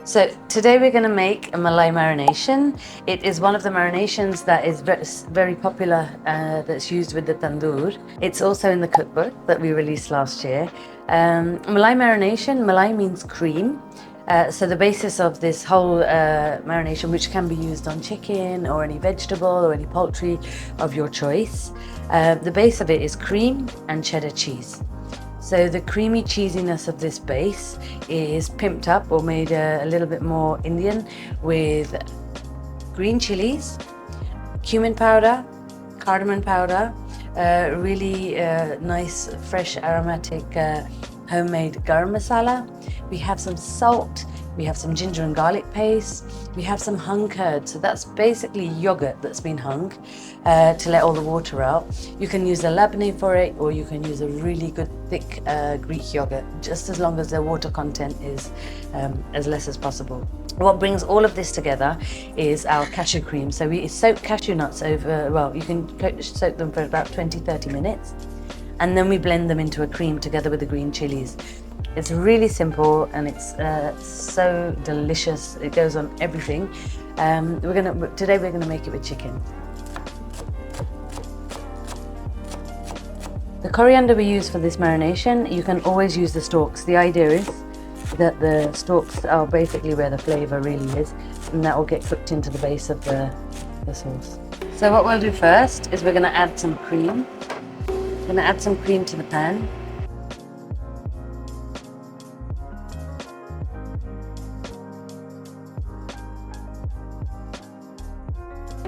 So today we're going to make a Malai marination. It is one of the marinations that is very popular that's used with the tandoor. It's also in the cookbook that we released last year. Malai marination, Malai means cream. So the basis of this whole marination, which can be used on chicken or any vegetable or any poultry of your choice, the base of it is cream and cheddar cheese. So the creamy cheesiness of this base is pimped up or made a little bit more Indian with green chilies, cumin powder, cardamom powder, really nice, fresh, aromatic homemade garam masala. We have some salt, we have some ginger and garlic paste, we have some hung curd. So that's basically yogurt that's been hung to let all the water out. You can use a labneh for it, or you can use a really good thick Greek yogurt, just as long as the water content is as less as possible. What brings all of this together is our cashew cream. So we soak cashew nuts over, well, you can soak them for about 20-30 minutes. And then we blend them into a cream together with the green chilies. It's really simple and it's so delicious. It goes on everything. Today we're gonna make it with chicken. The coriander we use for this marination, you can always use the stalks. The idea is that the stalks are basically where the flavor really is, and that will get cooked into the base of the sauce. So what we'll do first is we're gonna add some cream. I'm going to add some cream to the pan.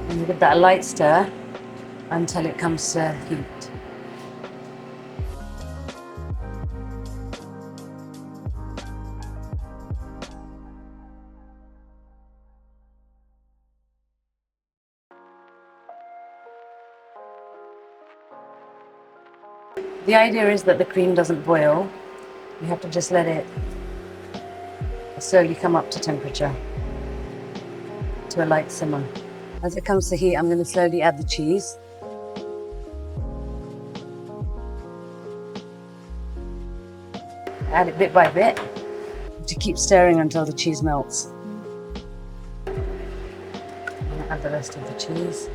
And give that a light stir until it comes to heat. The idea is that the cream doesn't boil. You have to just let it slowly come up to temperature, to a light simmer. As it comes to heat, I'm going to slowly add the cheese. Add it bit by bit to keep stirring until the cheese melts. I'm going to add the rest of the cheese.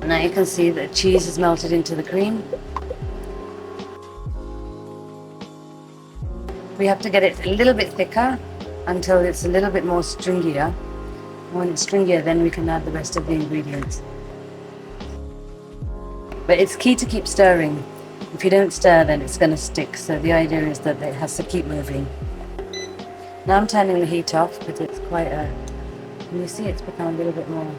Now you can see that cheese is melted into the cream. We have to get it a little bit thicker until it's a little bit more stringier. When it's stringier, then we can add the rest of the ingredients. But it's key to keep stirring. If you don't stir, then it's going to stick. So the idea is that it has to keep moving. Now I'm turning the heat off because it's quite and you see it's become a little bit more.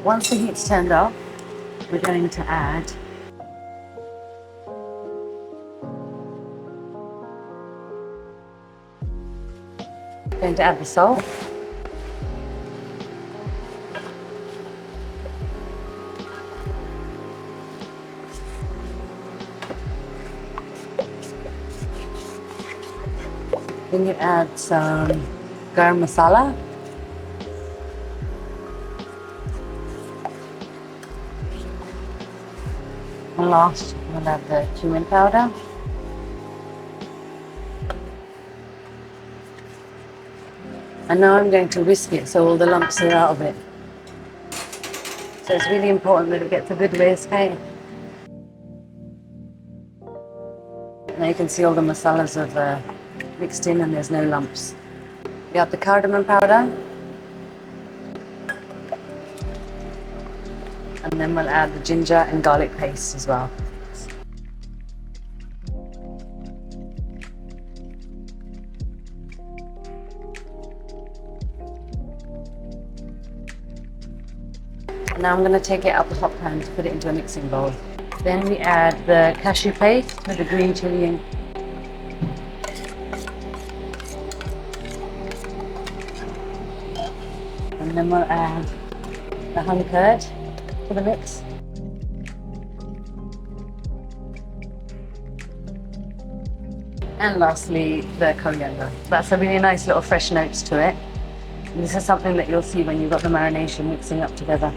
Once the heat's turned off, we're going to add the salt. Then you add some garam masala. And last, we'll add the cumin powder. And now I'm going to whisk it so all the lumps are out of it. So it's really important that it gets a good whisk, hey? Now you can see all the masalas have mixed in and there's no lumps. We add the cardamom powder. And then we'll add the ginger and garlic paste as well. Now I'm going to take it out the hot pan to put it into a mixing bowl. Then we add the cashew paste with the green chili in. And then we'll add the hung curd to the mix. And lastly, the coriander. That's a really nice little fresh notes to it. And this is something that you'll see when you've got the marination mixing up together.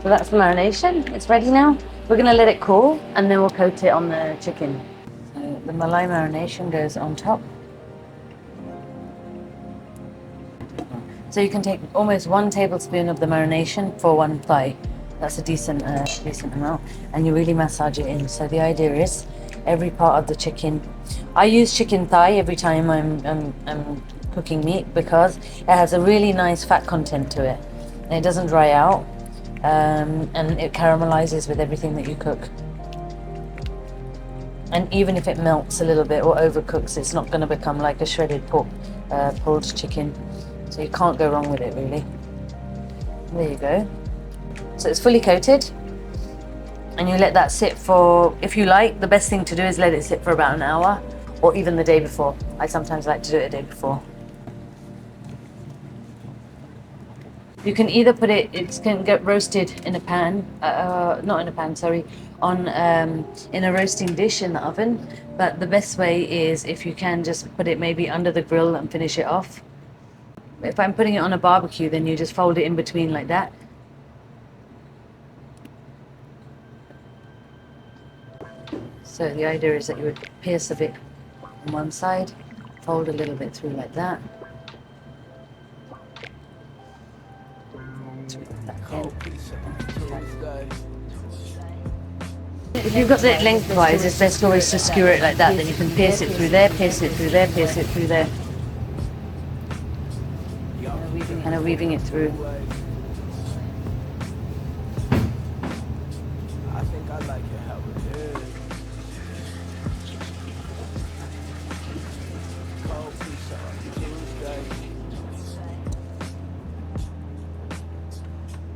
So that's the marination. It's ready now. We're going to let it cool and then we'll coat it on the chicken. So the Malai marination goes on top. So you can take almost 1 tablespoon of the marination for 1 thigh. That's a decent amount, and you really massage it in. So the idea is every part of the chicken. I use chicken thigh every time I'm cooking meat because it has a really nice fat content to it, and it doesn't dry out, and it caramelizes with everything that you cook. And even if it melts a little bit or overcooks, it's not going to become like a shredded pulled chicken. So you can't go wrong with it, really. There you go. So it's fully coated, and you let that sit for, if you like, the best thing to do is let it sit for about an hour, or even the day before. I sometimes like to do it a day before. You can either put it, it can get roasted in a pan, not in a pan, sorry, on in a roasting dish in the oven. But the best way is if you can just put it maybe under the grill and finish it off. If I'm putting it on a barbecue, then you just fold it in between like that. So the idea is that you would pierce a bit on one side, fold a little bit through like that. If you've got it lengthwise, it's best always to skewer it like that. Then you can pierce it through there, pierce it through there, pierce it through there. Kind of weaving it through. I think I like it how it is. Cold pizza on Tuesday.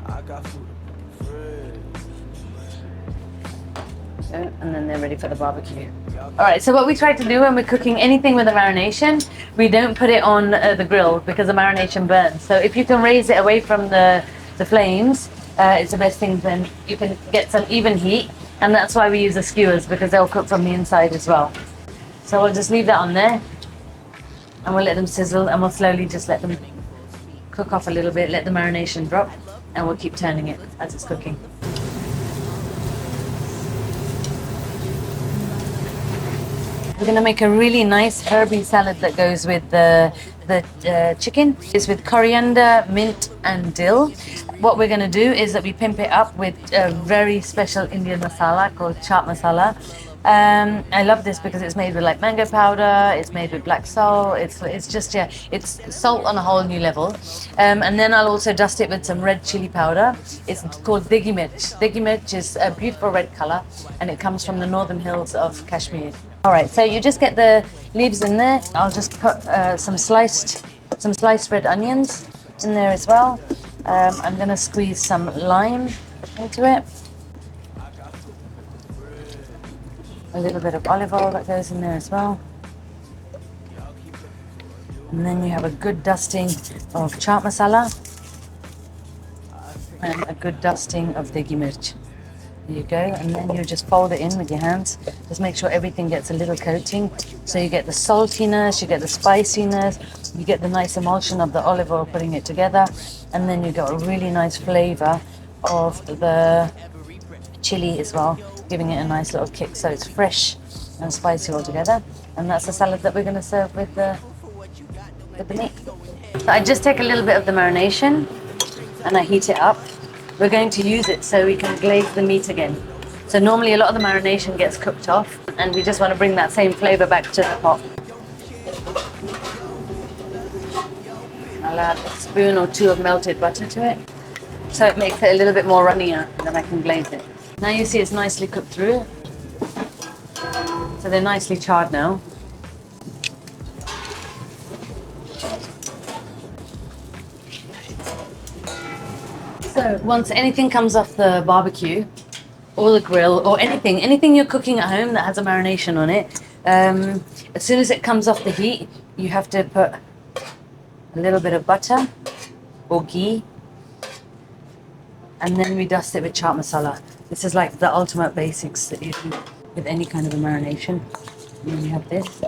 I got food in the fridge. And then they're ready for the barbecue. Alright, so what we try to do when we're cooking anything with a marination, we don't put it on the grill because the marination burns. So if you can raise it away from the flames, it's the best thing. Then you can get some even heat, and that's why we use the skewers, because they'll cook from the inside as well. So we'll just leave that on there, and we'll let them sizzle, and we'll slowly just let them cook off a little bit, let the marination drop, and we'll keep turning it as it's cooking. We're going to make a really nice herby salad that goes with the chicken. It's with coriander, mint and dill. What we're going to do is that we pimp it up with a very special Indian masala called chaat masala. I love this because it's made with like mango powder, it's made with black salt, it's just, yeah, it's salt on a whole new level. And then I'll also dust it with some red chili powder. It's called degi mirch. Degi mirch is a beautiful red color, and it comes from the northern hills of Kashmir. All right, so you just get the leaves in there. I'll just put some sliced red onions in there as well. I'm gonna squeeze some lime into it. A little bit of olive oil that goes in there as well. And then you have a good dusting of chaat masala and a good dusting of degi mirch. There you go, and then you just fold it in with your hands. Just make sure everything gets a little coating. So you get the saltiness, you get the spiciness, you get the nice emulsion of the olive oil putting it together, and then you got a really nice flavor of the chili as well, giving it a nice little kick, so it's fresh and spicy all together. And that's the salad that we're going to serve with the meat. So I just take a little bit of the marination and I heat it up. We're going to use it so we can glaze the meat again. So normally a lot of the marination gets cooked off, and we just want to bring that same flavor back to the pot. I'll add a spoon or two of melted butter to it, so it makes it a little bit more runnier, and then I can glaze it. Now you see it's nicely cooked through. So they're nicely charred now. So once anything comes off the barbecue or the grill or anything you're cooking at home that has a marination on it, as soon as it comes off the heat, you have to put a little bit of butter or ghee, and then we dust it with chaat masala. This is like the ultimate basics that you do with any kind of a marination. And then you have this.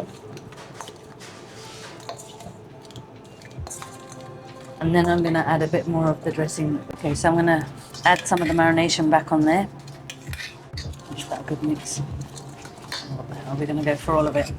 And then I'm going to add a bit more of the dressing. Okay, so I'm going to add some of the marination back on there. Give that a good mix. What the hell? We're going to go for all of it.